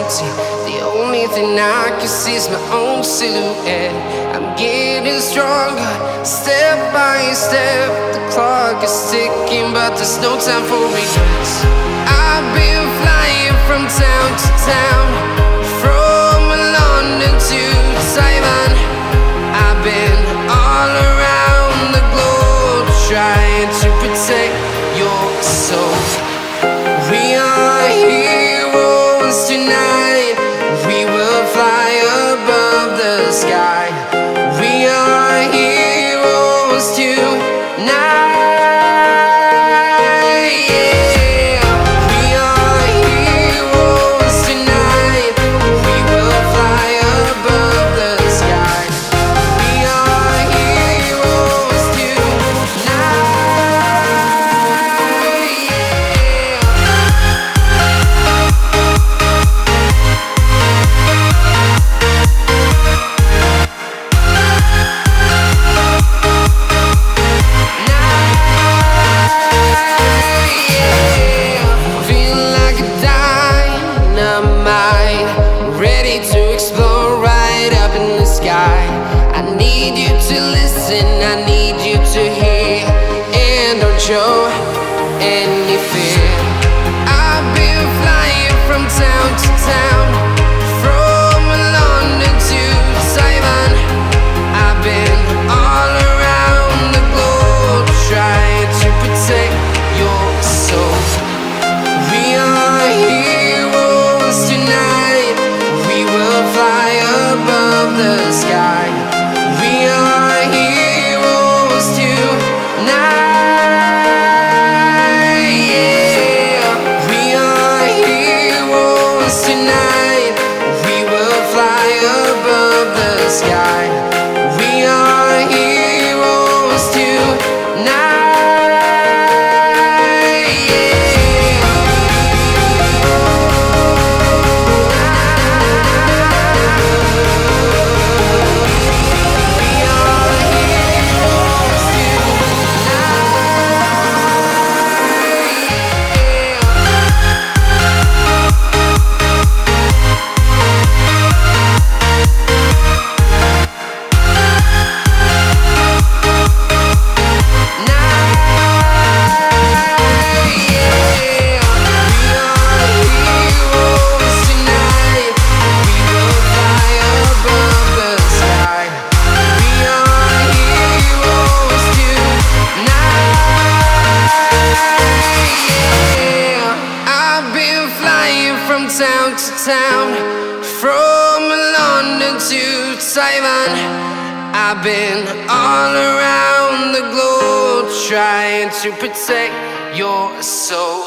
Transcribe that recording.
empty. The only thing I can see is my own silhouette. I'm getting stronger, step by step. The clock is ticking, but there's no time for regrets. I've been flying from town to town, from London to Taiwan. I've been all around the globe, trying to protect your soul. We are heroes tonight. We will fly above the sky. We are heroes tonight. Yeah. We are heroes tonight. We will fly above the sky. We are heroes tonight. Ready to explore right up in the sky. I need you to listen, I need you to hear, and don't show any fear. I've been flying from town to town, from London to Taiwan. I've been all around the globe, trying to protect your soul. We are heroes tonight. We will fly above the sky. We are heroes tonight. Yeah. We are heroes tonight. We will fly above the sky. We are heroes tonight. From town to town, from London to Taiwan. I've been all around the globe, trying to protect your soul.